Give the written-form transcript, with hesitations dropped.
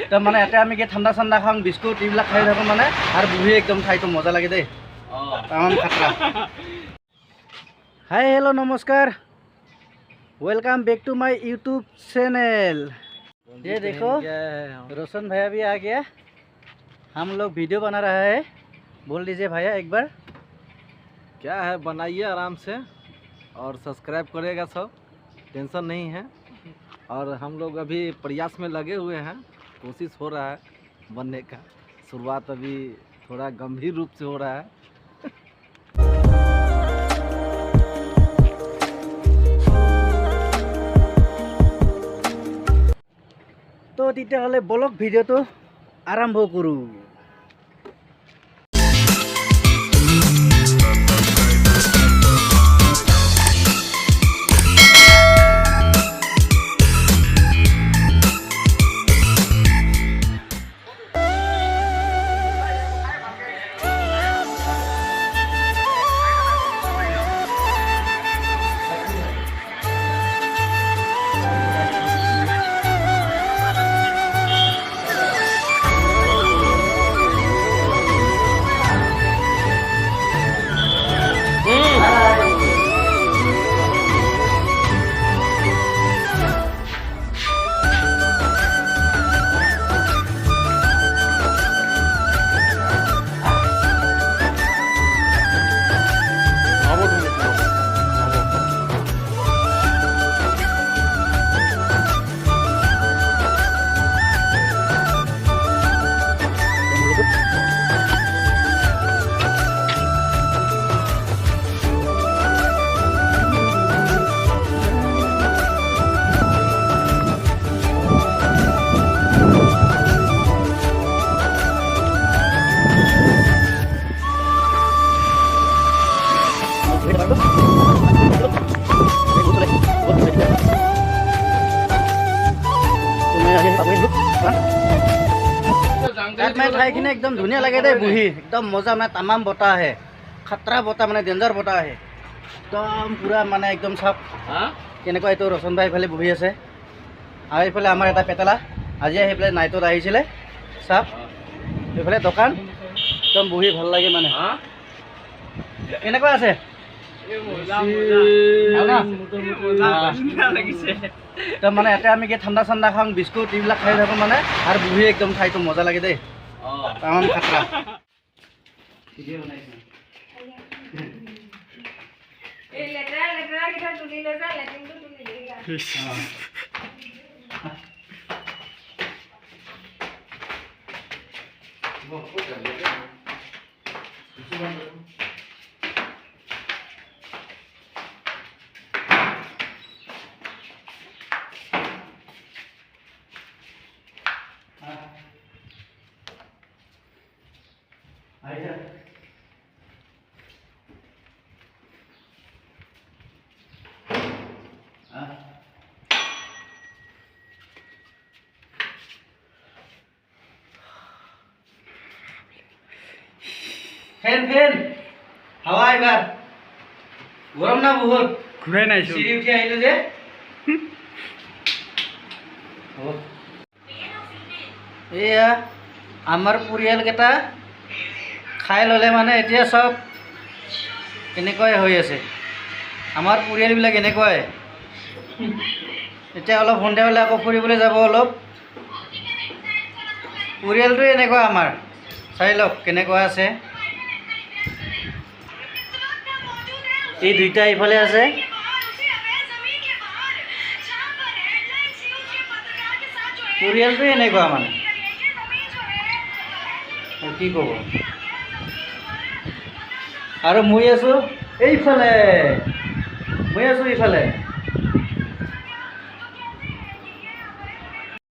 তো মানে ইয়াতে আমি কি ঠাণ্ডা চাণ্ডা খাওঁ, বিস্কুট এইবিলাক খাই থাকোঁ মানে, আৰু বহি একদম ঠাইটো মজা লাগে দেই, তামাম খাতৰা। हाय हेलो नमस्कार, welcome back to my YouTube channel. ये देखो रोशन भैया भी आ गया, हम लोग वीडियो बना रहा है। बोल दीजिए भैया एक बार। क्या है, बनाइए आराम से और सब्सक्राइब करेगा सब, टेंशन नहीं है। और हम लोग अभी प्रयास में लगे हुए हैं, कोशिश हो रहा है बनने का। शुरुआत अभी थोड़ा गंभीर रूप से हो रहा है। তো তেতিয়াহ'লে বলক ভিডিঅ'টো আৰম্ভ কৰোঁ। ঠাইখিনি একদম ধুনীয়া লাগে দেই, বহি একদম মজা, মানে তামাম বতাহ আহে, খাতৰা বতাহ, মানে ডেঞ্জাৰ বতাহ আহে একদম পুৰা, মানে একদম চাওক কেনেকুৱা। এইটো ৰচন ভাই এইফালে বহি আছে, আৰু এইফালে আমাৰ এটা পেটেলা আজি আহি পেলাই নাইটত আহিছিলে, চাওক এইফালে দোকান, একদম বহি ভাল লাগে। মানে কেনেকুৱা আছে একদম, মানে ইয়াতে আমি কি ঠাণ্ডা চাণ্ডা খাওঁ, বিস্কুট এইবিলাক খাই থাকোঁ মানে, আৰু বহি একদম ঠাইটো মজা লাগে দেই, তামাম খাতৰা। ফেন ফেন হাৱা এইবাৰ গৰম না বহুত, ঘূৰাই নাই চিৰি উঠি আহিলো যে। এয়া আমাৰ পৰিয়ালকেইটা খাই ল'লে মানে এতিয়া চব এনেকুৱাই হৈ আছে, আমাৰ পৰিয়ালবিলাক এনেকুৱাই। এতিয়া অলপ সন্ধিয়া হ'লে আকৌ ফুৰিবলৈ যাব, অলপ পৰিয়ালটোৱে এনেকুৱা আমাৰ, চাই লওক কেনেকুৱা আছে। এই দুইটা এইফালে আছে, পৰিয়ালটোৱে এনেকুৱা মানে, কি ক'ব। আৰু মই আছোঁ এইফালে,